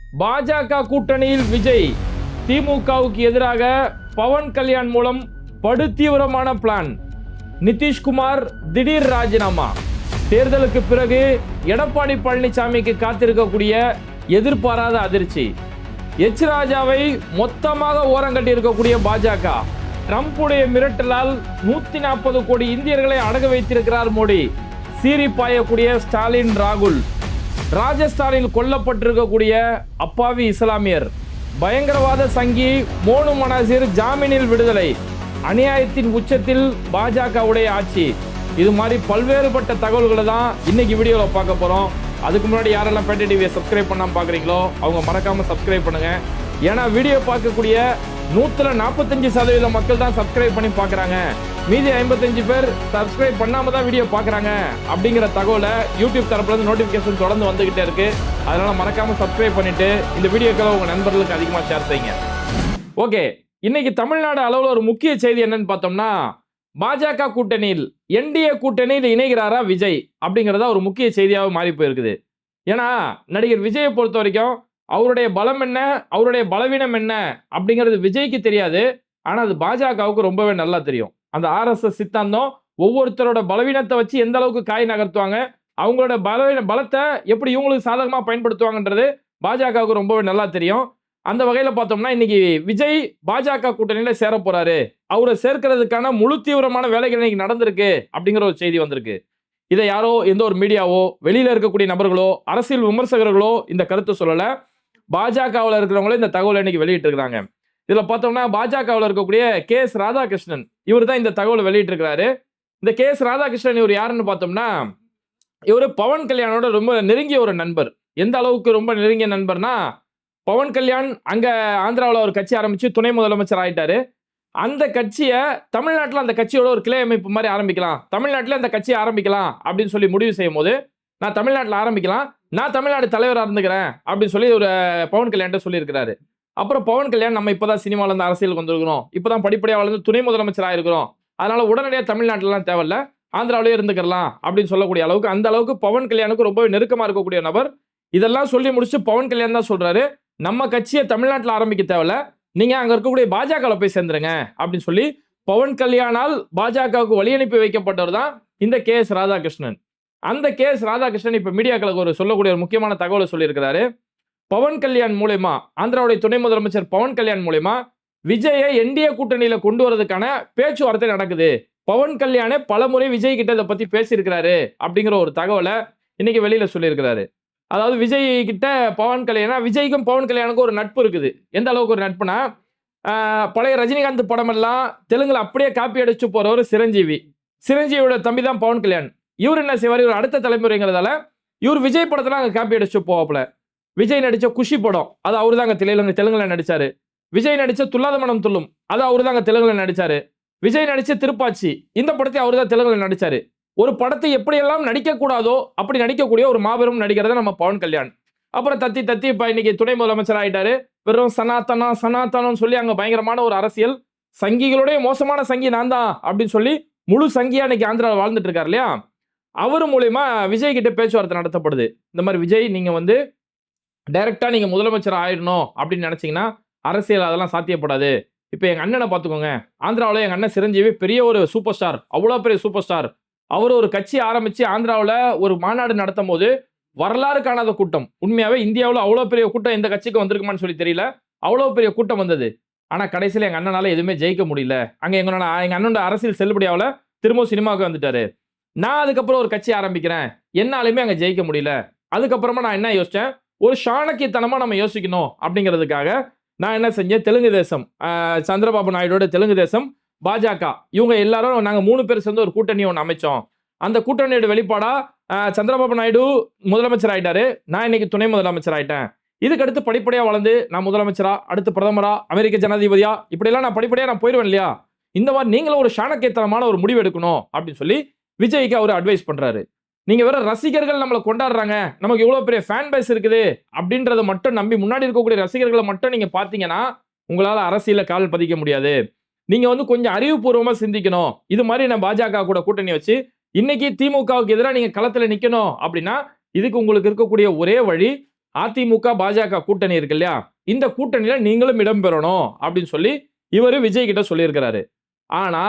பாஜக கூட்டணியில் விஜய், திமுகவுக்கு எதிராக பவன் கல்யாண் மூலம் படுதீவிரமான பிளான். நிதிஷ்குமார் திடீர் ராஜினாமா. தேர்தலுக்கு பிறகு எடப்பாடி பழனிசாமிக்கு காத்திருக்கக்கூடிய எதிர்பாராத அதிர்ச்சி. எச் ராஜாவை மொத்தமாக ஓரங்கட்டி இருக்கக்கூடிய பாஜக. ட்ரம்புடைய மிரட்டலால் 140 கோடி இந்தியர்களை அடகு வைத்திருக்கிறார் மோடி. சீறி பாயக்கூடிய ஸ்டாலின், ராகுல். ராஜஸ்தானில் கொல்லப்பட்டிருக்கக்கூடிய அப்பாவி இஸ்லாமியர். பயங்கரவாத சங்கி மோனு மனாசிர் ஜாமீனில் விடுதலை. அநியாயத்தின் உச்சத்தில் பாஜகவுடைய ஆட்சி. இது மாதிரி பல்வேறுபட்ட தகவல்களை தான் இன்னைக்கு வீடியோவில் பார்க்க போகிறோம். அதுக்கு முன்னாடி யாரெல்லாம் பேட்டை டிவியை சப்ஸ்கிரைப் பண்ணாமல் பார்க்குறீங்களோ அவங்க மறக்காமல் சப்ஸ்கிரைப் பண்ணுங்க. ஏன்னா வீடியோ பார்க்கக்கூடிய 145% மக்கள் தான் சப்ஸ்கிரைப் பண்ணி பார்க்குறாங்க. மீதி 55 பேர் சப்ஸ்கிரைப் பண்ணாமல் தான் வீடியோ பார்க்குறாங்க அப்படிங்கிற தகவலை யூடியூப் தரப்புலேருந்து நோட்டிஃபிகேஷன் தொடர்ந்து வந்துகிட்டே இருக்கு. அதனால மறக்காமல் சப்ஸ்கிரைப் பண்ணிட்டு இந்த வீடியோக்களை உங்கள் நண்பர்களுக்கு அதிகமாக ஷேர் செய்யுங்க. ஓகே, இன்னைக்கு தமிழ்நாடு அளவில் ஒரு முக்கிய செய்தி என்னன்னு பார்த்தோம்னா, பாஜக கூட்டணியில் என்டிஏ கூட்டணியில் இணைகிறாரா விஜய் அப்படிங்கிறதா ஒரு முக்கிய செய்தியாக மாறி போயிருக்குது. ஏன்னா நடிகர் விஜயை பொறுத்த வரைக்கும் அவருடைய பலம் என்ன, அவருடைய பலவீனம் என்ன அப்படிங்கிறது விஜய்க்கு தெரியாது. ஆனால் அது பாஜகவுக்கு ரொம்பவே நல்லா தெரியும். அந்த ஆர்எஸ்எஸ் சித்தாந்தம் ஒவ்வொருத்தரோட பலவீனத்தை வச்சு எந்த அளவுக்கு காய் நகர்த்துவாங்க, அவங்களோட பலத்தை எப்படி இவங்களுக்கு சாதகமாக பயன்படுத்துவாங்கன்றது பாஜகவுக்கு ரொம்பவே நல்லா தெரியும். அந்த வகையில் பார்த்தோம்னா இன்னைக்கு விஜய் பாஜக கூட்டணியில் சேர போறாரு. அவரை சேர்க்கிறதுக்கான முழு தீவிரமான வேலைகள் இன்னைக்கு நடந்திருக்கு அப்படிங்கிற ஒரு செய்தி வந்திருக்கு. இதை யாரோ எந்த ஒரு மீடியாவோ, வெளியில இருக்கக்கூடிய நபர்களோ, அரசியல் விமர்சகர்களோ இந்த கருத்து சொல்லல. பாஜகவில் இருக்கிறவங்களே இந்த தகவலை இன்னைக்கு வெளியிட்டு இருக்காங்க. இதுல பார்த்தோம்னா பாஜகவில் இருக்கக்கூடிய KS ராதாகிருஷ்ணன் இவர் தான் இந்த தகவலை வெளியிட்டு இருக்கிறாரு. இந்த KS ராதாகிருஷ்ணன் இவர் யாருன்னு பார்த்தோம்னா, இவர் பவன் கல்யாணோட ரொம்ப நெருங்கிய ஒரு நண்பர். எந்த அளவுக்கு ரொம்ப நெருங்கிய நண்பர்னா, பவன் கல்யாண் அங்க ஆந்திராவில் ஒரு கட்சி ஆரம்பிச்சு துணை முதலமைச்சர் ஆயிட்டாரு. அந்த கட்சியை தமிழ்நாட்டில் அந்த கட்சியோட ஒரு கிளை அமைப்பு மாதிரி ஆரம்பிக்கலாம், தமிழ்நாட்டில் அந்த கட்சியை ஆரம்பிக்கலாம் அப்படின்னு சொல்லி முடிவு செய்யும் போது, நான் தமிழ்நாட்டில் ஆரம்பிக்கலாம், நான் தமிழ்நாடு தலைவராக இருந்துக்கிறேன் அப்படின்னு சொல்லி ஒரு பவன் கல்யாண்ட சொல்லியிருக்கிறாரு. அப்புறம் பவன் கல்யாண் நம்ம இப்போதான் சினிமாவில் இருந்து அரசியலுக்கு வந்திருக்கிறோம், இப்போதான் படிப்படியாக வளர்ந்து துணை முதலமைச்சராக இருக்கிறோம், அதனால உடனடியாக தமிழ்நாட்டிலாம் தேவையில்ல, ஆந்திராவிலே இருந்துக்கலாம் அப்படின்னு சொல்லக்கூடிய அளவுக்கு, அந்த அளவுக்கு பவன் கல்யாணுக்கு ரொம்பவே நெருக்கமாக இருக்கக்கூடிய நபர். இதெல்லாம் சொல்லி முடிச்சு பவன் கல்யாண் தான் சொல்றாரு, நம்ம கட்சியை தமிழ்நாட்டில் ஆரம்பிக்க தேவையில்ல, நீங்க அங்க இருக்கக்கூடிய பாஜகவில் போய் சேர்ந்துருங்க அப்படின்னு சொல்லி பவன் கல்யாணால் பாஜகவுக்கு வழி அனுப்பி வைக்கப்பட்டவர் தான் இந்த KS ராதாகிருஷ்ணன். அந்த KS ராதாகிருஷ்ணன் இப்ப மீடியாக்களுக்கு ஒரு சொல்லக்கூடிய ஒரு முக்கியமான தகவலை சொல்லியிருக்கிறாரு. பவன் கல்யாண் மூலமா, ஆந்திராவுடைய துணை முதலமைச்சர் பவன் கல்யாண் மூலமா விஜயை என்டிஏ கூட்டணியில கொண்டு வரதுக்கான பேச்சுவார்த்தை நடக்குது. பவன் கல்யாணே பலமுறை விஜய் கிட்ட இதை பத்தி பேசியிருக்கிறாரு அப்படிங்கிற ஒரு தகவலை இன்னைக்கு வெளியில சொல்லியிருக்கிறாரு. அதாவது விஜய் கிட்ட பவன் கல்யாணம், விஜய்க்கும் பவன் கல்யாணுக்கும் ஒரு நட்பு இருக்குது. எந்த அளவுக்கு ஒரு நட்புனா, பழைய ரஜினிகாந்த் படமெல்லாம் தெலுங்குல அப்படியே காப்பி அடிச்சு போறவர் சிரஞ்சீவி. சிரஞ்சீவியோட தம்பி தான் பவன் கல்யாண். இவர் என்ன செய்வார், இவர் அடுத்த தலைமுறைங்கிறதால இவர் விஜய் படத்துல அங்கே காப்பி அடிச்சு போவாப்புல. விஜய் நடிச்ச குஷி படம் அது அவரு தாங்க தெலுங்குல நடிச்சாரு. விஜய் நடிச்ச துல்லாத மனம் துள்ளும் அது அவரு தாங்க தெலுங்குல நடிச்சாரு. விஜய் நடிச்ச திருப்பாச்சி இந்த படத்தை அவரு தான் தெலுங்குல நடிச்சாரு. ஒரு படத்தை எப்படியெல்லாம் நடிக்க கூடாதோ அப்படி நடிக்கக்கூடிய ஒரு மாபெரும் நடிகர் தான் நம்ம பவன் கல்யாண். அப்புறம் தத்தி இப்ப இன்னைக்கு துணை முதலமைச்சர் ஆயிட்டாரு. வெறும் சனாத்தனம் சொல்லி அங்க பயங்கரமான ஒரு அரசியல், சங்கிகளுடைய மோசமான சங்கி நான் தான் அப்படின்னு சொல்லி முழு சங்கியா இன்னைக்கு ஆந்திராவில் வாழ்ந்துட்டு இருக்காரு இல்லையா. அவர் மூலமா விஜய் கிட்ட பேச்சுவார்த்தை நடத்தப்படுது. இந்த மாதிரி விஜய் நீங்க டைரக்டா நீங்க முதலமைச்சர் ஆயிடணும் அப்படின்னு நினைச்சீங்கன்னா அரசியல் அதெல்லாம் சாத்தியப்படாது. இப்ப எங்க அண்ணனை பாத்துக்கோங்க, ஆந்திராவில் எங்க அண்ணன் சிரஞ்சீவி பெரிய ஒரு சூப்பர் ஸ்டார், அவ்வளவு பெரிய சூப்பர் ஸ்டார். அவர் ஒரு கட்சி ஆரம்பிச்சு ஆந்திராவில் ஒரு மாநாடு நடத்தும் போது வரலாறு காணாத கூட்டம். உண்மையாவே இந்தியாவில் அவ்வளோ பெரிய கூட்டம் எந்த கட்சிக்கு வந்திருக்குமான்னு சொல்லி தெரியல, அவ்வளோ பெரிய கூட்டம் வந்தது. ஆனால் கடைசியில் எங்கள் அண்ணனால எதுவுமே ஜெயிக்க முடியல. அங்கே எங்க அண்ணனோட அரசியல் செல்லுபடியாவில் திரும்ப சினிமாவுக்கு வந்துட்டாரு. நான் அதுக்கப்புறம் ஒரு கட்சி ஆரம்பிக்கிறேன், என்னாலுமே அங்கே ஜெயிக்க முடியல. அதுக்கப்புறமா நான் என்ன யோசிச்சேன், ஒரு சாணக்கியத்தனமாக நம்ம யோசிக்கணும் அப்படிங்கிறதுக்காக நான் என்ன செஞ்சேன், தெலுங்கு தேசம், சந்திரபாபு நாயுடோட தெலுங்கு தேசம், பாஜக இவங்க எல்லாரும் நாங்கள் 3 பேர் சேர்ந்து ஒரு கூட்டணி ஒன்று அமைச்சோம். அந்த கூட்டணியோட வெளிப்பாடா சந்திரபாபு நாயுடு முதலமைச்சர் ஆயிட்டாரு, நான் இன்னைக்கு துணை முதலமைச்சர் ஆயிட்டேன். இதுக்கடுத்து படிப்படியாக வளர்ந்து நான் முதலமைச்சரா, அடுத்து பிரதமரா, அமெரிக்க ஜனாதிபதியா, இப்படியெல்லாம் நான் படிப்படியாக நான் போயிடுவேன் இல்லையா. இந்த மாதிரி நீங்களும் ஒரு சாணக்கியத்தனமான ஒரு முடிவு எடுக்கணும் அப்படின்னு சொல்லி விஜய்க்கு அவர் அட்வைஸ் பண்றாரு. நீங்க வேற ரசிகர்கள் நம்மளை கொண்டாடுறாங்க, நமக்கு இவ்வளவு பெரிய ஃபேன் பேஸ் இருக்குது அப்படின்றத மட்டும் நம்பி முன்னாடி இருக்கக்கூடிய ரசிகர்களை மட்டும் நீங்க பாத்தீங்கன்னா உங்களால அரசியல கால் பதிக்க முடியாது. நீங்க கொஞ்சம் அறிவுபூர்வமா சிந்திக்கணும். இது மாதிரி நான் பாஜக கூட கூட்டணி வச்சு இன்னைக்கு திமுகவுக்கு எதிராக நீங்க களத்துல நிக்கணும் அப்படின்னா இதுக்கு உங்களுக்கு இருக்கக்கூடிய ஒரே வழி அதிமுக பாஜக கூட்டணி இருக்கு இல்லையா, இந்த கூட்டணியில நீங்களும் இடம்பெறணும் அப்படின்னு சொல்லி இவரு விஜய் கிட்ட சொல்லியிருக்கிறாரு. ஆனா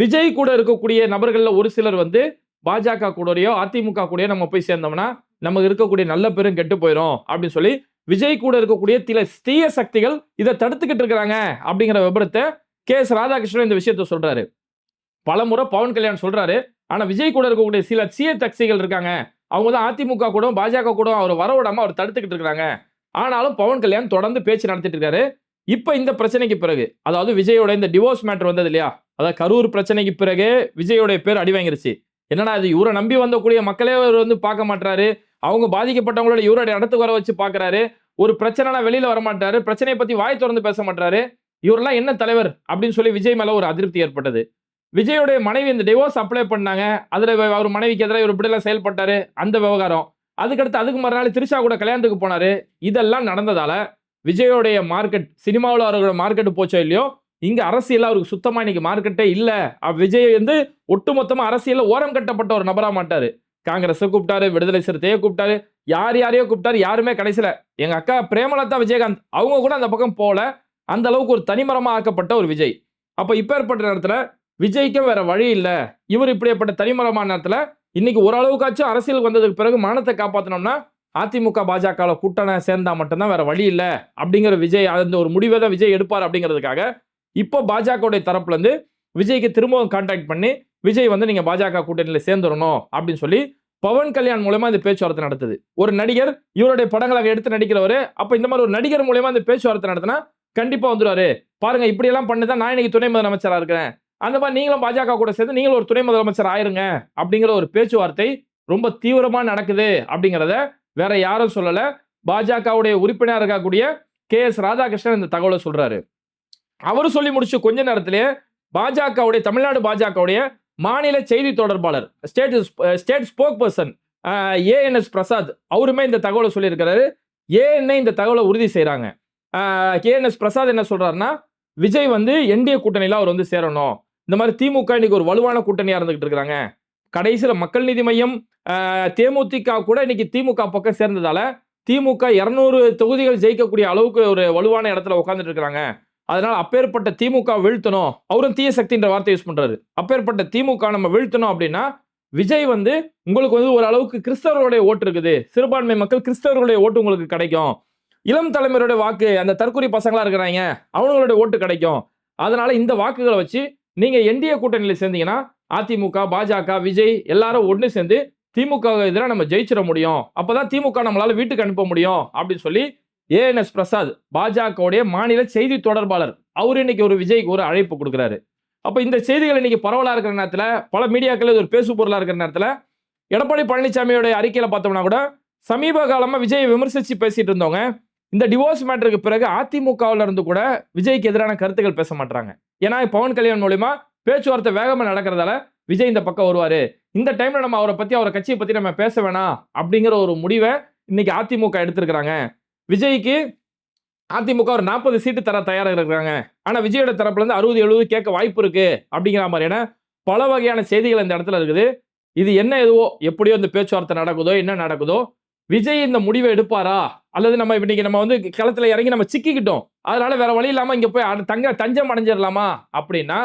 விஜய் கூட இருக்கக்கூடிய நபர்கள்ல ஒரு சிலர் வந்து பாஜக கூடயோ அதிமுக கூடயோ நம்ம போய் சேர்ந்தோம்னா நமக்கு இருக்கக்கூடிய நல்ல பேரும் கெட்டு போயிடும் அப்படின்னு சொல்லி விஜய் கூட இருக்கக்கூடிய சில தீய சக்திகள் இதை தடுத்துக்கிட்டு இருக்கிறாங்க அப்படிங்கிற விபரத்தை கே.எஸ். ராதாகிருஷ்ணன் இந்த விஷயத்த சொல்றாரு. பலமுறை பவன் கல்யாண் சொல்றாரு. ஆனா விஜய் கூட இருக்கக்கூடிய சில தீய சக்திகள் இருக்காங்க, அவங்க தான் அதிமுக கூட பாஜக கூட அவர் வரவிடாம அவர் தடுத்துக்கிட்டு இருக்காங்க. ஆனாலும் பவன் கல்யாண் தொடர்ந்து பேச்சு நடத்திட்டு இருக்காரு. இப்ப இந்த பிரச்சனைக்கு பிறகு, அதாவது விஜயோட இந்த டிவோர்ஸ் மேட்டர் வந்தது இல்லையா, அதாவது கரூர் பிரச்சனைக்கு பிறகு விஜயோட பேர் அடி வாங்கிருச்சு. என்னடா இது, இவரை நம்பி வந்தக்கூடிய மக்களே அவர் வந்து பார்க்க மாட்டாரு, அவங்க பாதிக்கப்பட்டவங்களோட இவருடைய இடத்துக்கு வர வச்சு பாக்குறாரு, ஒரு பிரச்சனைனா வெளியில வர மாட்டாரு, பிரச்சனையை பத்தி வாய் திறந்து பேச மாட்டாரு, இவரெல்லாம் என்ன தலைவர் அப்படின்னு சொல்லி விஜய் மேல ஒரு அதிருப்தி ஏற்பட்டது. விஜயோடைய மனைவி இந்த டிவோர்ஸ் அப்ளை பண்ணாங்க, அதுல அவர் மனைவிக்கு எதிராக இவர் இப்படியெல்லாம் செயல்பட்டாரு, அந்த விவகாரம். அதுக்கடுத்து அதுக்கு மறுநாள் திரிஷா கூட கல்யாணத்துக்கு போனாரு. இதெல்லாம் நடந்ததால விஜயோடைய மார்க்கெட், சினிமாவில் அவரோட மார்க்கெட் போச்சோ இல்லையோ, இங்க அரசியல் அவருக்கு சுத்தமா இன்னைக்கு மார்க்கெட்டே இல்ல. விஜய் வந்து ஒட்டுமொத்தமா அரசியல்ல ஓரம் கட்டப்பட்ட ஒரு நபரா மாட்டாரு. காங்கிரஸ் கூப்பிட்டாரு, விடுதலை சிறுத்தையை கூப்பிட்டாரு, யாரையோ கூப்பிட்டாரு, யாருமே கடைசியில எங்க அக்கா பிரேமலதா விஜயகாந்த் அவங்க கூட அந்த பக்கம் போல. அந்த அளவுக்கு ஒரு தனிமரமா ஆக்கப்பட்ட ஒரு விஜய். அப்ப இப்ப ஏற்பட்ட நேரத்துல விஜய்க்கும் வேற வழி இல்ல, இவர் இப்படிப்பட்ட தனிமரமான நேரத்துல இன்னைக்கு ஓரளவுக்காச்சும் அரசியல் வந்ததுக்கு பிறகு மானத்தை காப்பாத்தணும்னா அதிமுக பாஜக கூட்டணி சேர்ந்தா மட்டும்தான் வேற வழி இல்ல அப்படிங்கிற விஜய் அந்த ஒரு முடிவை தான் விஜய் எடுப்பார் அப்படிங்கிறதுக்காக இப்போ பாஜக தரப்புல இருந்து விஜய்க்கு திரும்பவும் கான்டாக்ட் பண்ணி விஜய் வந்து நீங்க பாஜக கூட்டணியில சேர்ந்துடணும் அப்படின்னு சொல்லி பவன் கல்யாண் மூலமா இந்த பேச்சுவார்த்தை நடத்துது. ஒரு நடிகர் இவருடைய படங்களை எடுத்து நடிக்கிறவரு, அப்ப இந்த மாதிரி ஒரு நடிகர் மூலமா இந்த பேச்சுவார்த்தை நடத்தினா கண்டிப்பா வந்துருவாரு. பாருங்க இப்படி எல்லாம் பண்ணிதான் நான் இன்னைக்கு துணை முதலமைச்சரா இருக்கிறேன், அந்த மாதிரி நீங்களும் பாஜக கூட சேர்ந்து நீங்களும் ஒரு துணை முதலமைச்சர் ஆயிருங்க அப்படிங்கிற ஒரு பேச்சுவார்த்தை ரொம்ப தீவிரமா நடக்குது அப்படிங்கிறத வேற யாரும் சொல்லல. பாஜகவுடைய உறுப்பினர் இருக்கக்கூடிய கே.எஸ். ராதாகிருஷ்ணன் இந்த தகவலை சொல்றாரு. அவரு சொல்லி முடிச்சு கொஞ்ச நேரத்திலே பாஜகவுடைய தமிழ்நாடு பாஜகவுடைய மாநில செய்தி தொடர்பாளர் state spoke person ANS Prasad அவருமே இந்த தகவலை சொல்லியிருக்கிறாரு. ஏஎன்ஐ இந்த தகவலை உறுதி செய்யறாங்க. கேஎன்எஸ் பிரசாத் என்ன சொல்றாருன்னா, விஜய் வந்து என்டிஏ கூட்டணியில அவர் வந்து சேரணும், இந்த மாதிரி திமுக இன்னைக்கு ஒரு வலுவான கூட்டணியா இருந்துகிட்டு இருக்காங்க, கடைசியில மக்கள் நீதி மையம் தேமுதிக கூட இன்னைக்கு திமுக பக்கம் சேர்ந்ததால திமுக 200 தொகுதிகள் ஜெயிக்கக்கூடிய அளவுக்கு ஒரு வலுவான இடத்துல உட்கார்ந்துட்டு இருக்காங்க. அதனால அப்பேற்பட்ட திமுக வீழ்த்தணும், அவரும் தீய சக்தின்ற வார்த்தை யூஸ் பண்றாரு, அப்பேற்பட்ட திமுக நம்ம வீழ்த்தணும் அப்படின்னா விஜய் வந்து உங்களுக்கு வந்து ஒரு அளவுக்கு கிறிஸ்தவர்களுடைய ஓட்டு இருக்குது, சிறுபான்மை மக்கள் கிறிஸ்தவர்களுடைய ஓட்டு உங்களுக்கு கிடைக்கும், இளம் தலைமுறையோட வாக்கு அந்த தற்கொலை பசங்களா இருக்கிறாங்க அவங்களுடைய ஓட்டு கிடைக்கும், அதனால இந்த வாக்குகளை வச்சு நீங்க என்டிஏ கூட்டணியில சேர்ந்தீங்கன்னா அதிமுக பாஜக விஜய் எல்லாரும் ஒண்ணு சேர்ந்து திமுக எதிராக நம்ம ஜெயிச்சிட முடியும், அப்பதான் திமுக நம்மளால வீட்டுக்கு அனுப்ப முடியும் அப்படின்னு சொல்லி ஏஎன்எஸ் பிரசாத் பாஜகவுடைய மாநில செய்தி தொடர்பாளர் அவரு இன்னைக்கு ஒரு விஜய்க்கு ஒரு அழைப்பு கொடுக்கிறாரு. அப்ப இந்த செய்திகள் இன்னைக்கு பரவலா இருக்கிற நேரத்துல பல மீடியாக்கள் ஒரு பேசு பொருளா இருக்கிற நேரத்துல எடப்பாடி பழனிசாமியோட அறிக்கையில பார்த்தோம்னா கூட சமீப காலமா விஜயை விமர்சிச்சு பேசிட்டு இருந்தவங்க இந்த டிவோர்ஸ் மேட்டருக்கு பிறகு அதிமுகவில் இருந்து கூட விஜய்க்கு எதிரான கருத்துக்கள் பேச மாட்டாங்க. ஏன்னா பவன் கல்யாண் மூலமா பேச்சுவார்த்தை வேகமா நடக்கிறதால விஜய் இந்த பக்கம் வருவாரு, இந்த டைம்ல நம்ம அவரை பத்தி அவர் கட்சியை பத்தி நம்ம பேச வேணாம் அப்படிங்கிற ஒரு முடிவை இன்னைக்கு அதிமுக எடுத்திருக்கிறாங்க. விஜய்க்கு அதிமுக ஒரு 40 சீட்டு தர தயாராக இருக்கிறாங்க, ஆனா விஜயோட தரப்புல இருந்து 60-70 கேட்க வாய்ப்பு இருக்கு அப்படிங்கிற மாதிரியான பல வகையான செய்திகள் இந்த இடத்துல இருக்குது. இது என்ன எதுவோ எப்படியோ இந்த பேச்சுவார்த்தை நடக்குதோ என்ன நடக்குதோ, விஜய் இந்த முடிவை எடுப்பாரா அல்லது நம்ம இன்னைக்கு நம்ம வந்து களத்துல இறங்கி நம்ம சிக்கிக்கிட்டோம் அதனால வேற வழி இல்லாம இங்க போய் தஞ்சம் அடைஞ்சிடலாமா அப்படின்னா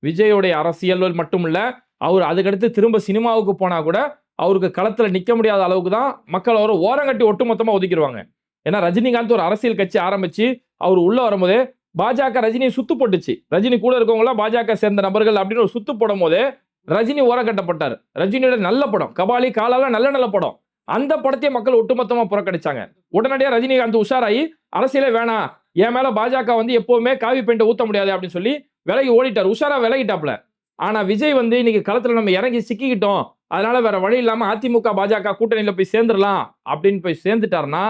விஜயோடைய அரசியல் மட்டும் இல்ல, அவர் அதுக்கடுத்து திரும்ப சினிமாவுக்கு போனா கூட அவருக்கு களத்துல நிக்க முடியாத அளவுக்கு தான் மக்கள் அவரை ஓரங்கட்டி ஒட்டுமொத்தமா ஒதுக்கிடுவாங்க. ஏன்னா ரஜினிகாந்த் ஒரு அரசியல் கட்சி ஆரம்பிச்சு அவர் உள்ள வரும்போதே பாஜக ரஜினியை சுத்து போட்டுச்சு, ரஜினி கூட இருக்கவங்க எல்லாம் பாஜக சேர்ந்த நபர்கள் அப்படின்னு ஒரு சுத்து போடும் போதே ரஜினி ஓரங்கட்டப்பட்டார். ரஜினியோட நல்ல படம் கபாலி காலால நல்ல படம், அந்த படத்தையே மக்கள் ஒட்டுமொத்தமா புறக்கணிச்சாங்க. உடனடியா ரஜினிகாந்த் உஷாராயி அரசியலே வேணாம், என் மேல பாஜக வந்து எப்பவுமே காவி பெயிண்ட் ஊத்த முடியாது அப்படின்னு சொல்லி விலகி ஓடிட்டார், உஷாரா விலகிட்டாப்ல. ஆனா விஜய் வந்து இன்னைக்கு களத்துல நம்ம இறங்கி சிக்கிக்கிட்டோம், அதனால வேற வழி இல்லாம அதிமுக பாஜக கூட்டணியில போய் சேர்ந்துடலாம் அப்படின்னு போய் சேர்ந்துட்டாருன்னா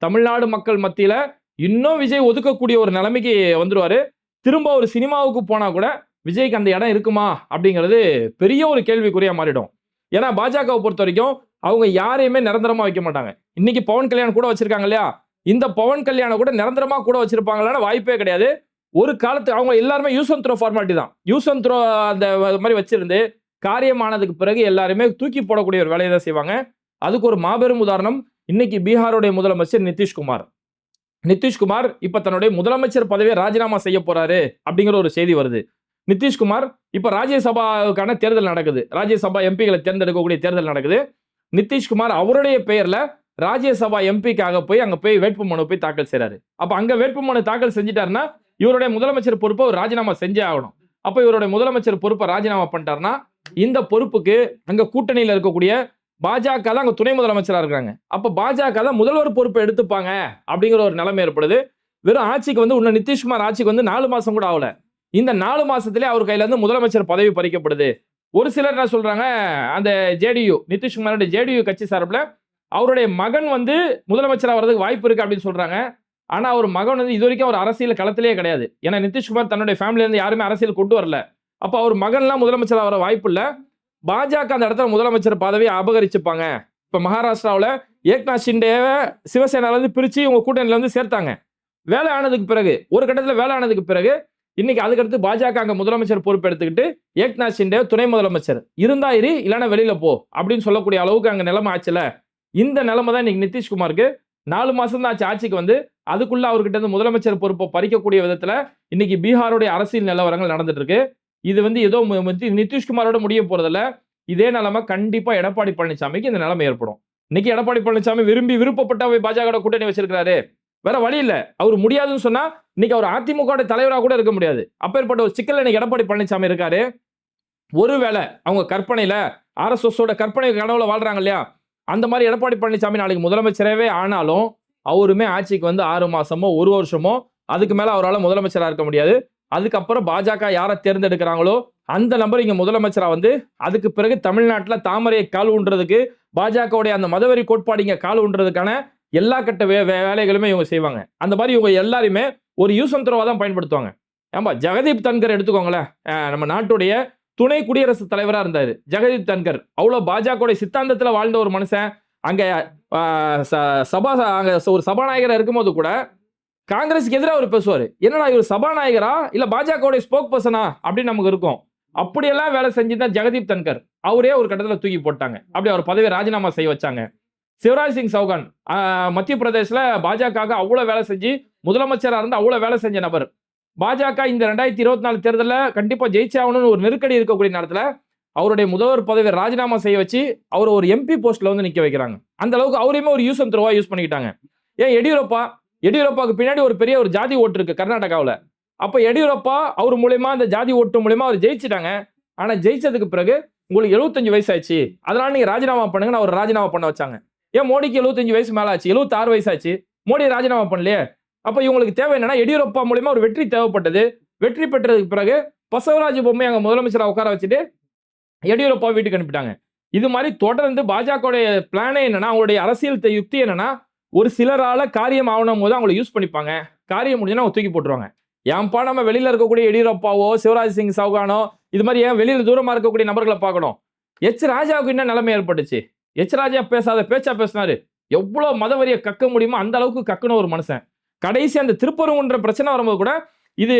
தமிழ்நாடு மக்கள் மத்தியில இன்னும் விஜய் ஒதுக்கக்கூடிய ஒரு நிலைமைக்கு வந்துருவாரு. திரும்ப ஒரு சினிமாவுக்கு போனா கூட விஜய்க்கு அந்த இடம் இருக்குமா அப்படிங்கிறது பெரிய ஒரு கேள்விக்குறியா மாறிடும். ஏன்னா பாஜகவை பொறுத்த வரைக்கும் அவங்க யாரையுமே நிரந்தரமா வைக்க மாட்டாங்க. இன்னைக்கு பவன் கல்யாண் கூட வச்சிருக்காங்க இல்லையா, இந்த பவன் கல்யாண கூட நிரந்தரமா கூட வச்சிருப்பாங்களான வாய்ப்பே கிடையாது. ஒரு காலத்து அவங்க எல்லாருமே யூஸ் அண்ட் த்ரோ ஃபார்மாலிட்டி தான், யூஸ் அண்ட் த்ரோ அந்த மாதிரி வச்சிருந்து காரியமானதுக்கு பிறகு எல்லாருமே தூக்கி போடக்கூடிய ஒரு வேலையை தான் செய்வாங்க. அதுக்கு ஒரு மாபெரும் உதாரணம் இன்னைக்கு பீகாருடைய முதலமைச்சர் நிதிஷ்குமார். நிதிஷ்குமார் இப்ப தன்னுடைய முதலமைச்சர் பதவியை ராஜினாமா செய்ய போறாரு அப்படிங்கிற ஒரு செய்தி வருது. நிதிஷ்குமார் இப்ப ராஜ்யசபாவுக்கான தேர்தல் நடக்குது. ராஜ்யசபா எம்பிகளை தேர்ந்தெடுக்கக்கூடிய தேர்தல் நடக்குது. நிதிஷ்குமார் அவருடைய பெயர்ல ராஜ்யசபா எம்பிக்காக போய் அங்க போய் வேட்புமனு போய் தாக்கல் செய்றாரு. அப்ப அங்க வேட்புமனு தாக்கல் செஞ்சிட்டாருன்னா இவருடைய முதலமைச்சர் பொறுப்பை ஒரு ராஜினாமா செஞ்சே ஆகணும். அப்ப இவருடைய முதலமைச்சர் பொறுப்பை ராஜினாமா பண்ணிட்டாருன்னா இந்த பொறுப்புக்கு அங்க கூட்டணியில இருக்கக்கூடிய பாஜக தான் அங்க துணை முதலமைச்சரா இருக்காங்க. அப்ப பாஜக தான் முதல்வர் பொறுப்பை எடுத்துப்பாங்க அப்படிங்கிற ஒரு நிலைமை ஏற்படுது. வெறும் ஆட்சிக்கு வந்து இன்னும் நிதிஷ்குமார் ஆட்சிக்கு வந்து 4 மாசம் கூட ஆகல. இந்த 4 மாசத்திலே அவர் கையில இருந்து முதலமைச்சர் பதவி பறிக்கப்படுது. ஒரு சிலர் என்ன சொல்றாங்க, அந்த ஜேடியு நிதிஷ்குமாரோட ஜேடியு கட்சி சார்பில் அவருடைய மகன் வந்து முதலமைச்சரா வர்றதுக்கு வாய்ப்பு இருக்கு அப்படின்னு சொல்றாங்க. ஆனா அவர் மகன் வந்து இது வரைக்கும் அவர் அரசியல் களத்திலேயே கிடையாது. ஏன்னா நிதிஷ்குமார் தன்னுடைய ஃபேமிலில இருந்து யாருமே அரசியல் கொண்டு வரல. அப்ப அவர் மகன்லாம் முதலமைச்சரா வர வாய்ப்பு இல்ல. பாஜக அந்த இடத்துல முதலமைச்சர் பதவியை அபகரிச்சுப்பாங்க. இப்ப மகாராஷ்டிராவில் ஏக்நாத் ஷிண்டேவை சிவசேனால இருந்து பிரிச்சு இவங்க கூட்டணியில வந்து சேர்த்தாங்க. வேலை ஆனதுக்கு பிறகு ஒரு கட்டத்தில் வேலை ஆனதுக்கு பிறகு இன்னைக்கு அதுக்கடுத்து பாஜக அங்க முதலமைச்சர் பொறுப்பு எடுத்துக்கிட்டு ஏக்நாத் ஷிண்டே துணை முதலமைச்சர் இருந்தா இரு இல்லைன்னா வெளியில போ அப்படின்னு சொல்லக்கூடிய அளவுக்கு அங்க நிலைமை ஆச்சுல. இந்த நிலைமை தான் இன்னைக்கு நிதிஷ்குமாருக்கு 4 மாசம் தான் ஆச்சு ஆட்சிக்கு வந்து. அதுக்குள்ள அவர்கிட்ட இருந்து முதலமைச்சர் பொறுப்பை பறிக்கக்கூடிய விதத்துல இன்னைக்கு பீகாருடைய அரசியல் நிலவரங்கள் நடந்துட்டு இருக்கு. இது வந்து ஏதோ நிதிஷ்குமாரோட முடிய போறதில்ல. இதே நிலைமை கண்டிப்பா எடப்பாடி பழனிசாமிக்கு இந்த நிலைமை ஏற்படும். இன்னைக்கு எடப்பாடி பழனிசாமி விருப்பப்பட்ட பாஜக கூட்டணி வச்சிருக்காரு. வேற வழி இல்ல. அவர் முடியாதுன்னு சொன்னா இன்னைக்கு அவர் அதிமுக தலைவராக கூட இருக்க முடியாது. அப்பேற்பட்ட ஒரு சிக்கல் இன்னைக்கு எடப்பாடி பழனிசாமி இருக்காரு. ஒருவேளை அவங்க கற்பனையில RSS கற்பனை கனவுல வாழ்றாங்க இல்லையா, அந்த மாதிரி எடப்பாடி பழனிசாமி நாளைக்கு முதலமைச்சரவே ஆனாலும் அவருமே ஆட்சிக்கு வந்து 6 மாசமோ 1 வருஷமோ அதுக்கு மேல அவரால் முதலமைச்சரா இருக்க முடியாது. அதுக்கப்புறம் பாஜக யாரை தேர்ந்தெடுக்கிறாங்களோ அந்த நபர் இங்க முதலமைச்சரா வந்து அதுக்கு பிறகு தமிழ்நாட்டில் தாமரையை கால் ஊன்றதுக்கு பாஜகவுடைய அந்த மதவெறி கோட்பாடு இங்க கால் ஊன்றதுக்கான எல்லா கட்ட வேலைகளுமே இவங்க செய்வாங்க. அந்த மாதிரி இவங்க எல்லாருமே ஒரு யூசந்திரவா தான் பயன்படுத்துவாங்க. ஆமா, ஜெகதீப் தன்கர் எடுத்துக்கோங்களேன். நம்ம நாட்டுடைய துணை குடியரசுத் தலைவரா இருந்தாரு ஜெகதீப் தன்கர். அவ்வளவு பாஜக சித்தாந்தத்துல வாழ்ந்த ஒரு மனுஷன். அங்க ஒரு சபாநாயகரா இருக்கும்போது கூட காங்கிரஸுக்கு எதிராக அவர் பேசுவாரு. என்னடா இவர் சபாநாயகரா இல்ல பாஜக ஸ்போக் பர்சனா அப்படின்னு நமக்கு இருக்கும். அப்படியெல்லாம் வேலை செஞ்சுதான் ஜெகதீப் தன்கர் அவரே ஒரு கட்டத்தில் தூக்கி போட்டாங்க. அப்படி அவர் பதவியை ராஜினாமா செய்ய வச்சாங்க. சிவராஜ் சிங் சௌகான் மத்திய பிரதேசல பாஜக அவ்வளவு வேலை செஞ்சு முதலமைச்சரா இருந்து அவ்வளவு வேலை செஞ்ச நபர். பாஜக இந்த 2024 தேர்தலில் கண்டிப்பா ஜெயிச்சாகணும்னு ஒரு நெருக்கடி இருக்கக்கூடிய நேரத்தில் அவருடைய முதல்வர் பதவியை ராஜினாமா செய்ய வச்சு அவர் ஒரு MP போஸ்ட்ல வந்து நிக்க வைக்கிறாங்க. அந்த அளவுக்கு அவரையுமே ஒரு யூஸ் அண்ட் த்ரோவா யூஸ் பண்ணிக்கிட்டாங்க. ஏன் எடியூரப்பாவுக்கு பின்னாடி ஒரு பெரிய ஒரு ஜாதி ஓட்டு இருக்கு கர்நாடகாவில். அப்ப எடியூரப்பா அவர் மூலமா அந்த ஜாதி ஓட்டு மூலமா அவர் ஜெயிச்சிட்டாங்க. ஆனா ஜெயிச்சதுக்கு பிறகு உங்களுக்கு 75 வயசு ஆச்சு, அதனால நீங்க ராஜினாமா பண்ணுங்கன்னு அவர் ராஜினாமா பண்ண வச்சாங்க. ஏன் மோடிக்கு 75 வயசு மேல ஆச்சு, 76 வயசு ஆச்சு, மோடி ராஜினாமா பண்ணலையே. அப்ப இவங்களுக்கு தேவை என்னன்னா எடியூரப்பா மூலமா ஒரு வெற்றி தேவைப்பட்டது. வெற்றி பெற்றதுக்கு பிறகு பசவராஜ் பொம்மை அங்க முதலமைச்சரை உட்கார வச்சுட்டு எடியூரப்பா வீட்டுக்கு அனுப்பிட்டாங்க. இது மாதிரி தொடர்ந்து பாஜக பிளானே என்னன்னா, அவங்களுடைய அரசியல் யுக்தி என்னன்னா, ஒரு சிலரால காரியம் ஆகணும் போது அவங்களை யூஸ் பண்ணிப்பாங்க. காரியம் முடிஞ்சுன்னா அவங்க தூக்கி போட்டுருவாங்க. ஏன்பா நம்ம வெளியில இருக்கக்கூடிய எடியூரப்பாவோ சிவராஜ் சிங் சௌகானோ இது மாதிரி ஏன் வெளியில தூரமா இருக்கக்கூடிய நபர்களை பார்க்கணும். ராஜாவுக்கு என்ன நிலைமை ஏற்பட்டுச்சு? ராஜா பேசாத பேச்சா பேசினாரு. எவ்வளவு மதவரியை கக்க முடியுமோ அந்த அளவுக்கு கக்கணும் ஒரு மனுஷன். கடைசி அந்த திருப்பரங்குன்ற பிரச்சனை வரும்போது கூட இது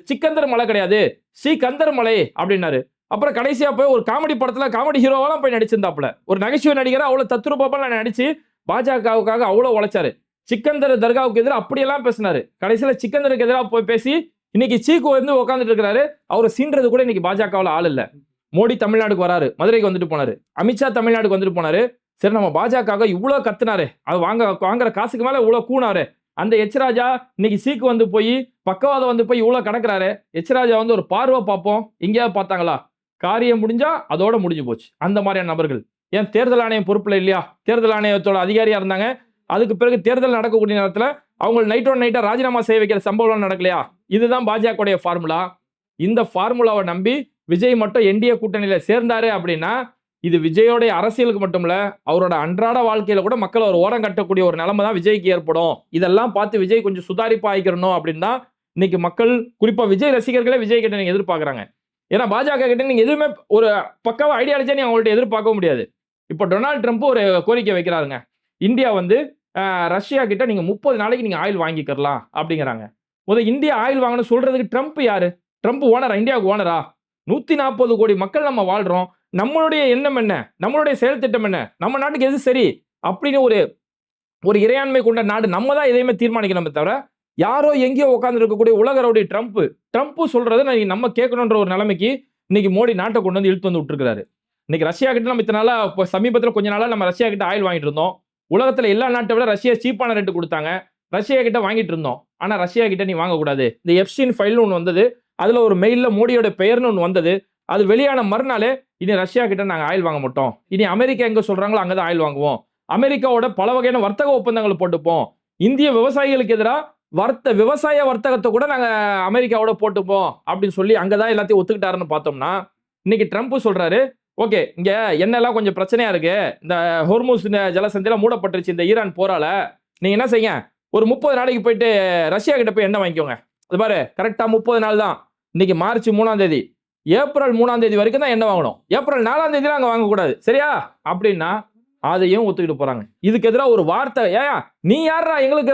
சிக்கந்தர் மலை கிடையாது, ஸ்ரீகந்தர் மலை அப்படின்னாரு. அப்புறம் கடைசியா போய் ஒரு காமெடி படத்துல காமெடி ஹீரோவெல்லாம் போய் நடிச்சிருந்தாப்புல. ஒரு நகைச்சுவை நடிகரை அவ்வளவு தத்ரூபமா நடிச்சு பாஜகவுக்காக அவ்வளவு உழைச்சாரு. சிக்கந்தர் தர்காவுக்கு எதிராக அப்படியெல்லாம் பேசினாரு. கடைசியில சிக்கந்தருக்கு எதிராக போய் பேசி இன்னைக்கு சீக்கு வந்து உட்காந்துட்டு இருக்கிறாரு. அவரை சீன்றது கூட இன்னைக்கு பாஜகவில் ஆள் இல்ல. மோடி தமிழ்நாடுக்கு வராரு, மதுரைக்கு வந்துட்டு போனாரு. அமித்ஷா தமிழ்நாடுக்கு வந்துட்டு போனாரு. சரி, நம்ம பாஜக இவ்வளவு கத்துனாரு, அது வாங்குற காசுக்கு மேல இவ்வளவு கூணாரு. அந்த ராஜா இன்னைக்கு சீக்கு வந்து போய் பக்கவாதம் வந்து போய் இவ்வளவு கடக்குறாரு. ராஜா வந்து ஒரு பார்வை பார்ப்போம், எங்கேயாவது பார்த்தாங்களா? காரியம் முடிஞ்சா அதோட முடிஞ்சு போச்சு. அந்த மாதிரியான நபர்கள் ஏன் தேர்தல் ஆணையம் பொறுப்புல இல்லையா? தேர்தல் ஆணையத்தோட அதிகாரியா இருந்தாங்க. அதுக்கு பிறகு தேர்தல் நடக்கக்கூடிய நேரத்தில் அவங்க நைட்டா ராஜினாமா செய்ய வைக்கிற சம்பவம் நடக்கலையா? இதுதான் பாஜக ஃபார்முலா. இந்த ஃபார்முலாவை நம்பி விஜய் மட்டும் NDA கூட்டணியில சேர்ந்தாரு அப்படின்னா இது விஜயோடைய அரசியலுக்கு மட்டும் இல்ல, அவரோட அன்றாட வாழ்க்கையில கூட மக்கள் ஒரு ஓரம் கட்டக்கூடிய ஒரு நிலைமை தான் விஜய்க்கு ஏற்படும். இதெல்லாம் பார்த்து விஜய் கொஞ்சம் சுதாரிப்பா ஆயிக்கணும் அப்படின்னா இன்னைக்கு மக்கள் குறிப்பா விஜய் ரசிகர்களே விஜய் கிட்ட நீங்க எதிர்பார்க்கறாங்க. ஏன்னா பாஜக கிட்ட நீங்க எதுவுமே ஒரு பக்காவா ஐடியாலஜியா நீங்க அவங்கள்ட்ட எதிர்பார்க்க முடியாது. இப்போ டொனால்ட் ட்ரம்ப் ஒரு கோரிக்கை வைக்கிறாருங்க. இந்தியா வந்து ரஷ்யா கிட்ட நீங்க 30 நாளைக்கு நீங்க ஆயில் வாங்கிக்கலாம் அப்படிங்கிறாங்க. இந்தியா ஆயில் வாங்கணும் சொல்றதுக்கு ட்ரம்ப் யாரு? ட்ரம்ப் ஓனரா? இந்தியாவுக்கு ஓனரா? 140 கோடி மக்கள் நம்ம வாழ்றோம். நம்மளுடைய எண்ணம் என்ன? நம்மளுடைய செயல் திட்டம் என்ன? நம்ம நாட்டுக்கு எது சரி அப்படின்னு ஒரு ஒரு இறையாண்மை கொண்ட நாடு நம்ம தான் எதையுமே தீர்மானிக்கணுமே தவிர யாரோ எங்கேயோ உட்கார்ந்து இருக்கக்கூடிய உலகருடைய ட்ரம்ப் சொல்றதை நம்ம கேட்கணுன்ற ஒரு நிலைமைக்கு இன்னைக்கு மோடி நாட்டை கொண்டு வந்து இழுத்து வந்து விட்டுருக்காரு. இன்னைக்கு ரஷ்யா கிட்ட நம்ம இத்தனை நாளா சமீபத்தில் கொஞ்ச நாளா நம்ம ரஷ்யா கிட்ட ஆயில் வாங்கிட்டு இருந்தோம். உலகத்துல எல்லா நாட்டை விட ரஷ்யா சீப்பான ரேட்டு கொடுத்தாங்க. ரஷ்யா கிட்ட வாங்கிட்டு இருந்தோம். ஆனா ரஷ்யா கிட்ட நீ வாங்கக்கூடாது. இந்த எப்ஸ்டீன் ஃபைல்னு ஒன்று வந்தது. அதுல ஒரு மெயில்ல மோடியோட பெயர்னு ஒன்று வந்தது. அது வெளியான மறுநாளே இனி ரஷ்யா கிட்ட நாங்கள் ஆயில் வாங்க மாட்டோம். இனி அமெரிக்கா எங்க சொல்றாங்களோ அங்கதான் ஆயில் வாங்குவோம். அமெரிக்காவோட பல வகையான வர்த்தக ஒப்பந்தங்கள் போட்டுப்போம். இந்திய விவசாயிகளுக்கு எதிராக விவசாய வர்த்தகத்தை கூட நாங்க அமெரிக்காவோட போட்டுப்போம் அப்படின்னு சொல்லி அங்கதான் எல்லாத்தையும் ஒத்துக்கிட்டாருன்னு பார்த்தோம்னா, இன்னைக்கு ட்ரம்ப் சொல்றாரு, ஓகே இங்க எண்ணெய்லாம் கொஞ்சம் பிரச்சனையா இருக்கு. இந்த ஹோர்முஸ் ஜலசந்தியில மூடப்பட்டுருச்சு இந்த ஈரான் போரால. நீங்க என்ன செய்யுங்க, ஒரு 30 நாளைக்கு போயிட்டு ரஷ்யா கிட்ட போய் எண்ணெய் வாங்கிக்கோங்க. அது பாரு கரெக்டா 30 நாள் தான். இன்னைக்கு மார்ச் 3ஆம் தேதி, ஏப்ரல் 3ஆம் தேதி வரைக்கும் தான் எண்ணெய் வாங்கணும். ஏப்ரல் 4ஆம் தேதி அங்க வாங்கக்கூடாது, சரியா அப்படின்னா அதையும் ஒத்துக்கிட்டு போறாங்க. இதுக்கு எதிராக ஒரு வார்த்தை, ஏன் நீ யாரா எங்களுக்கு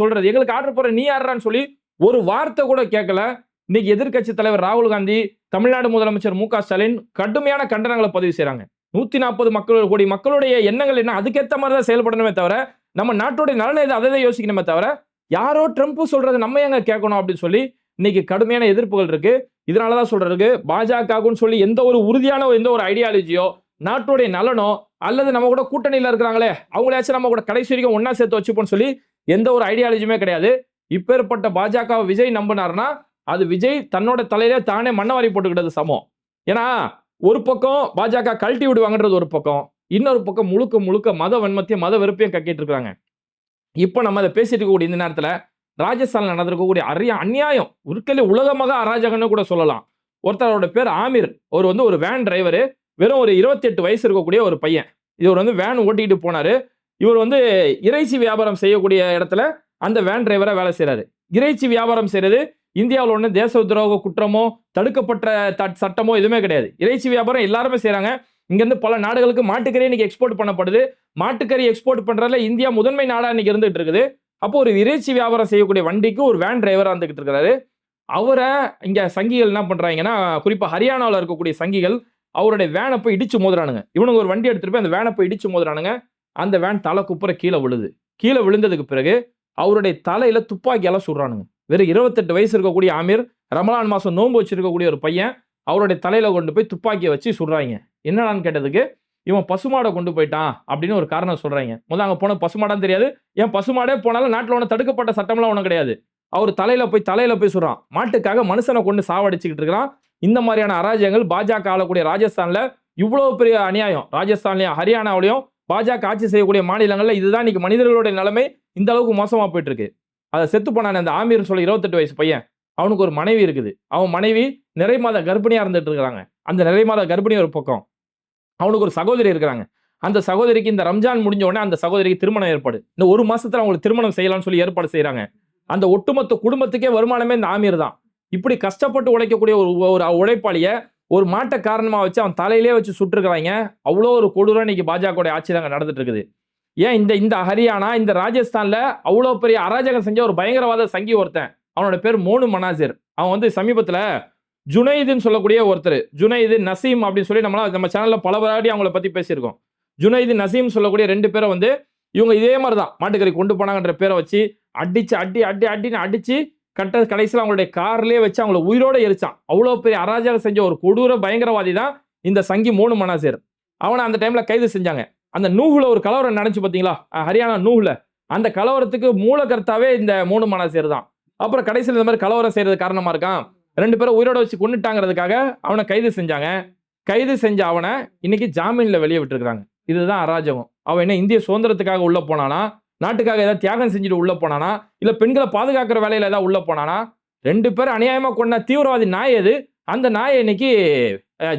சொல்றது, எங்களுக்கு ஆர்டர் போற நீ யாரான்னு சொல்லி ஒரு வார்த்தை கூட கேட்கல. இன்னைக்கு எதிர்க்கட்சி தலைவர் ராகுல் காந்தி, தமிழ்நாடு முதலமைச்சர் மு க ஸ்டாலின் கடுமையான கண்டனங்களை பதிவு செய்யறாங்க. 140 கோடி மக்களுடைய எண்ணங்கள் என்ன, அதுக்கேற்ற மாதிரி தான் செயல்படணுமே தவிர நம்ம நாட்டுடைய நலனை அதை யோசிக்கணுமே தவிர யாரோ ட்ரம்ப் சொல்றது நம்ம எங்க கேட்கணும் அப்படின்னு சொல்லி இன்னைக்கு கடுமையான எதிர்ப்புகள் இருக்கு. இதனாலதான் சொல்றதுக்கு பாஜகன்னு சொல்லி எந்த ஒரு உறுதியான எந்த ஒரு ஐடியாலஜியோ நாட்டுடைய நலனோ அல்லது நம்ம கூட கூட்டணியில் இருக்கிறாங்களே அவங்களாச்சும் நம்ம கூட கடைசி வரைக்கும் ஒன்னா சேர்த்து வச்சுப்போம்னு சொல்லி எந்த ஒரு ஐடியாலஜியுமே கிடையாது. இப்பேற்பட்ட பாஜக விஜய் நம்பினார்னா அது விஜய் தன்னோட தலையில தானே மண்ணவாரி போட்டுக்கிட்டது சமம். ஏன்னா ஒரு பக்கம் பாஜக கழட்டி விடுவாங்கன்றது ஒரு பக்கம், இன்னொரு பக்கம் முழுக்க முழுக்க மத வன்மத்தையும் மத வெறுப்பையும் கக்கிட்டு இருக்காங்க. இப்போ நம்ம அதை பேசிட்டு இருக்கக்கூடிய இந்த நேரத்தில் ராஜஸ்தான்ல நடந்திருக்கக்கூடிய அநியாயம் உருக்கலே உலகமாக அராஜகம்னு கூட சொல்லலாம். ஒருத்தரோட பேர் ஆமீர். அவர் வந்து ஒரு வேன் டிரைவர், வெறும் ஒரு 28 வயசு இருக்கக்கூடிய ஒரு பையன். இவர் வந்து வேன் ஓட்டிட்டு போனாரு. இவர் வந்து இறைச்சி வியாபாரம் செய்யக்கூடிய இடத்துல அந்த வேன் டிரைவரா வேலை செய்யறாரு. இறைச்சி வியாபாரம் செய்யறது இந்தியாவில் ஒன்று தேச துரோக குற்றமோ தடுக்கப்பட்ட சட்டமோ எதுவுமே கிடையாது. இறைச்சி வியாபாரம் எல்லாருமே செய்யறாங்க. இங்கிருந்து பல நாடுகளுக்கு மாட்டுக்கறி இன்னைக்கு எக்ஸ்போர்ட் பண்ணப்படுது. மாட்டுக்கறி எக்ஸ்போர்ட் பண்றதுல இந்தியா முதன்மை நாடா இன்னைக்கு இருந்துட்டு இருக்குது. அப்போ ஒரு இறைச்சி வியாபாரம் செய்யக்கூடிய வண்டிக்கு ஒரு வேன் டிரைவரா இருந்துகிட்டு இருக்காரு. அவரை இங்க சங்கிகள் என்ன பண்றாங்கன்னா, குறிப்பா ஹரியானாவில் இருக்கக்கூடிய சங்கிகள் அவருடைய வேனை போய் இடிச்சு மோதுறானுங்க. இவனுங்க ஒரு வண்டி எடுத்துட்டு போய் அந்த வேனை போய் இடிச்சு மோதுறானுங்க. அந்த வேன் தலை குப்புற கீழே விழுது. கீழே விழுந்ததுக்கு பிறகு அவருடைய தலையில துப்பாக்கியால சுடுறானுங்க. வெறும் 28 வயசு இருக்கக்கூடிய ஆமீர், ரமலான் மாசம் நோன்பு வச்சிருக்கக்கூடிய ஒரு பையன், அவருடைய தலையில கொண்டு போய் துப்பாக்கியை வச்சு சுடுறாங்க. என்னடான்னு கேட்டதுக்கு, இவன் பசுமாடை கொண்டு போயிட்டான் அப்படின்னு ஒரு காரணம் சொல்றாங்க. முதல்ல அங்க போன பசுமாடான்னு தெரியாது. ஏன் பசுமாடே போனாலும் நாட்டில் ஒன்று தடுக்கப்பட்ட சட்டம்லாம் ஒன்றும் கிடையாது. அவர் தலையில போய் சுடுறான். மாட்டுக்காக மனுஷனை கொண்டு சாவடிச்சுக்கிட்டு இருக்கிறான். இந்த மாதிரியான அராஜகங்கள் பாஜக ஆளக்கூடிய ராஜஸ்தான்ல இவ்வளவு பெரிய அநியாயம். ராஜஸ்தான்லயும் ஹரியானாவிலையும் பாஜக ஆட்சி செய்யக்கூடிய மாநிலங்கள்ல இதுதான் இன்னைக்கு மனிதர்களுடைய நிலைமை இந்த அளவுக்கு மோசமா போயிட்டு இருக்கு. அதை செத்து போனான அந்த ஆமீர் சொல்ல 28 வயசு பையன், அவனுக்கு ஒரு மனைவி இருக்குது. அவன் மனைவி நிறை மாத கர்ப்பிணியா இருந்துட்டு இருக்கிறாங்க. அந்த நிறை மாத கர்ப்பிணி ஒரு பக்கம், அவனுக்கு ஒரு சகோதரி இருக்கிறாங்க. அந்த சகோதரிக்கு இந்த ரம்ஜான் முடிஞ்ச உடனே அந்த சகோதரிக்கு திருமணம் ஏற்பாடு. இந்த ஒரு மாசத்துல அவங்களுக்கு திருமணம் செய்யலாம்னு சொல்லி ஏற்பாடு செய்யறாங்க. அந்த ஒட்டுமொத்த குடும்பத்துக்கே வருமானமே இந்த ஆமீர் தான். இப்படி கஷ்டப்பட்டு உழைக்கக்கூடிய ஒரு உழைப்பாளிய ஒரு மாட்டை காரணமா வச்சு அவன் தலையிலே வச்சு சுட்டுருக்காங்க. அவ்வளோ ஒரு கொடூரம் இன்னைக்கு பாஜக ஆட்சி அங்கே நடந்துட்டு இருக்குது. ஏன் இந்த ஹரியானா, இந்த ராஜஸ்தான்ல அவ்வளோ பெரிய அராஜகம் செஞ்ச ஒரு பயங்கரவாத சங்கி ஒருத்தன், அவனோட பேர் மோனு மனாசிர். அவன் வந்து சமீபத்தில் ஜுனைதுன்னு சொல்லக்கூடிய ஒருத்தர், ஜுனைது நசீம் அப்படின்னு சொல்லி நம்ம சேனல்ல பல வாட்டி அவங்கள பத்தி பேசியிருக்கோம். ஜுனைது நசீம் சொல்லக்கூடிய 2 பேரை வந்து இவங்க இதே மாதிரி தான் மாட்டுக்கறி கொண்டு போனாங்கன்ற பேரை வச்சு அடிச்சு கடைசியில் அவங்களுடைய கார்லயே வச்சு அவங்கள உயிரோட எரிச்சான். அவ்வளோ பெரிய அராஜகம் செஞ்ச ஒரு கொடூர பயங்கரவாதி தான் இந்த சங்கி மோனு மனாசிர். அவனை அந்த டைம்ல கைது செஞ்சாங்க. அந்த நூஹுல ஒரு கலவரம் நடந்துச்சு பாத்தீங்களா, ஹரியானா நூஹுல, அந்த கலவரத்துக்கு மூலகர்த்தாவே இந்த மோனு மனாசிர் தான். அப்புறம் கடைசியில் இந்த மாதிரி கலவரம் செய்யறது காரணமா இருக்கான். 2 பேரை உயிரோட வச்சு கொண்டுட்டாங்கிறதுக்காக அவனை கைது செஞ்சாங்க. கைது செஞ்ச அவனை இன்னைக்கு ஜாமீன்ல வெளியே விட்டுருக்காங்க. இதுதான் அராஜகம். அவன் என்ன இந்திய சுதந்திரத்துக்காக உள்ள போனானா, நாட்டுக்காக ஏதாவது தியாகம் செஞ்சுட்டு உள்ள போனானா, இல்ல பெண்களை பாதுகாக்கிற வேலையில ஏதாவது உள்ள போனானா? 2 பேர் அநியாயமா கொண்ட தீவிரவாதி நாய் எது? அந்த நாயை இன்னைக்கு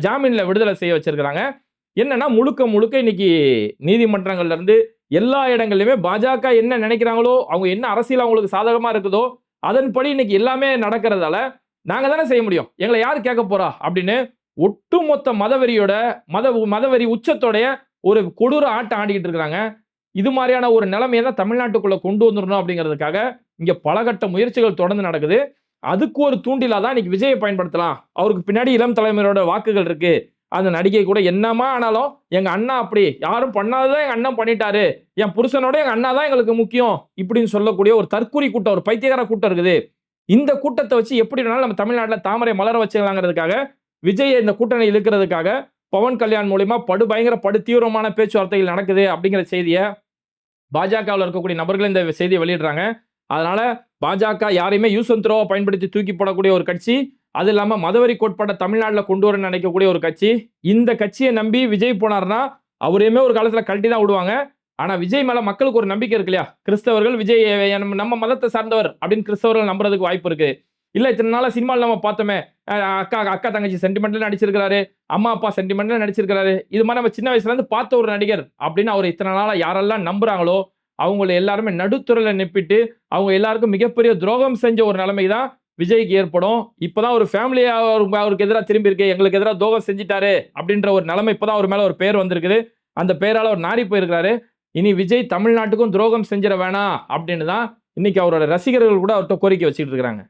ஜாமீன்ல விடுதலை செய்ய வச்சிருக்காங்க. என்னன்னா முழுக்க இன்னைக்கு நீதிமன்றங்கள்ல இருந்து எல்லா இடங்கள்லயுமே பாஜக என்ன நினைக்கிறாங்களோ, அவங்க என்ன அரசியல் அவங்களுக்கு சாதகமா இருக்குதோ அதன்படி இன்னைக்கு எல்லாமே நடக்கிறதால நாங்க தானே செய்ய முடியும், எங்களை யாரு கேட்க போறா அப்படின்னு ஒட்டுமொத்த மதவெறி உச்சத்தோடைய ஒரு கொடூர ஆட்டம் ஆடிக்கிட்டு இருக்கிறாங்க. இது மாதிரியான ஒரு நிலைமையை தான் தமிழ்நாட்டுக்குள்ள கொண்டு வந்துடணும் அப்படிங்கிறதுக்காக இங்க பலகட்ட முயற்சிகள் தொடர்ந்து நடக்குது. அதுக்கு ஒரு தூண்டிலா தான் இன்னைக்கு விஜயை பயன்படுத்தலாம், அவருக்கு பின்னாடி இளம் தலைமையோட வாக்குகள் இருக்கு அந்த நடிகை கூட என்னமா ஆனாலும் எங்க அண்ணா அப்படி யாரும் பண்ணாததான் எங்க அண்ணன் பண்ணிட்டாரு, என் புருஷனோட எங்க அண்ணா தான் எங்களுக்கு முக்கியம் இப்படின்னு சொல்லக்கூடிய ஒரு தற்குறி கூட்டம், ஒரு பைத்தியக்கார கூட்டம் இருக்குது. இந்த கூட்டத்தை வச்சு எப்படி வேணாலும் நம்ம தமிழ்நாட்டில் தாமரை மலர வச்சுக்கலாங்கிறதுக்காக விஜயை இந்த கூட்டணி இழுக்கிறதுக்காக பவன் கல்யாண் மூலியமா படு தீவிரமான பேச்சுவார்த்தைகள் நடக்குது அப்படிங்கிற செய்தியை பாஜகவில் இருக்கக்கூடிய நபர்கள் இந்த செய்தியை வெளியிடுறாங்க. அதனால பாஜக யாரையுமே யூஸ் அண்ட் த்ரோவா பயன்படுத்தி தூக்கி போடக்கூடிய ஒரு கட்சி, அது இல்லாம மதவெறி கோட்பாட்டை தமிழ்நாட்டில் கொண்டு வர நினைக்கக்கூடிய ஒரு கட்சி. இந்த கட்சியை நம்பி விஜய் போனார்னா அவரையுமே ஒரு காலத்துல கழட்டி தான் விடுவாங்க. ஆனா விஜய் மேல மக்களுக்கு ஒரு நம்பிக்கை இருக்கு இல்லையா? கிறிஸ்தவர்கள் விஜய் நம்ம மதத்தை சார்ந்தவர் அப்படின்னு கிறிஸ்தவர்கள் நம்புறதுக்கு வாய்ப்பு இருக்கு. இல்ல இத்தனை நாளா சினிமாவில் நம்ம பார்த்தோமே, அக்கா தங்கச்சி சென்டிமெண்ட்ல நடிச்சிருக்காரு, அம்மா அப்பா சென்டிமெண்ட்ல நடிச்சிருக்காரு, இது மாதிரி நம்ம சின்ன வயசுல இருந்து பார்த்த ஒரு நடிகர் அப்படின்னு அவர் இத்தனை நாளா யாரெல்லாம் நம்புறாங்களோ அவங்களை எல்லாருமே நடுத்துறையில நிப்பிட்டு அவங்க எல்லாருக்கும் மிகப்பெரிய துரோகம் செஞ்ச ஒரு நிலைமை தான் விஜய்க்கு ஏற்படும். இப்பதான் ஒரு ஃபேமிலியா அவருக்கு எதிராக திரும்பி இருக்கு, எங்களுக்கு எதிராக துரோகம் செஞ்சிட்டாரு அப்படின்ற ஒரு நிலைமை இப்பதான் அவர் மேல ஒரு பேர் வந்திருக்குது. அந்த பேரால அவர் நாரி போயிருக்காரு. இனி விஜய் தமிழ்நாட்டுக்கும் துரோகம் செஞ்சிட வேணாம் அப்படின்னு தான் இன்னைக்கு அவரோட ரசிகர்கள் கூட அவர்கிட்ட கோரிக்கை வச்சுட்டு இருக்காங்க.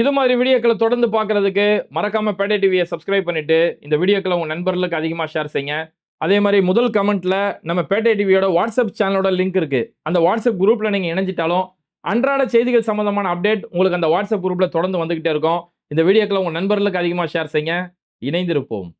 இது மாதிரி வீடியோக்களை தொடர்ந்து பார்க்கறதுக்கு மறக்காம பேட்டை டிவியை சப்ஸ்கிரைப் பண்ணிட்டு இந்த வீடியோக்களை உங்க நண்பர்களுக்கு அதிகமாக ஷேர் செய்யுங்க. அதே மாதிரி முதல் கமெண்ட்ல நம்ம பேட்டை டிவியோட வாட்ஸ்அப் சேனலோட லிங்க் இருக்கு. அந்த வாட்ஸ்அப் குரூப்ல நீங்க இணைஞ்சிட்டாலும் அன்றாட செய்திகள் சம்பந்தமான அப்டேட் உங்களுக்கு அந்த வாட்ஸ்அப் குரூப்ல தொடர்ந்து வந்துகிட்டே இருக்கும். இந்த வீடியோக்களை உங்க நண்பர்களுக்கு அதிகமாக ஷேர் செய்யுங்க. இணைந்திருப்போம்.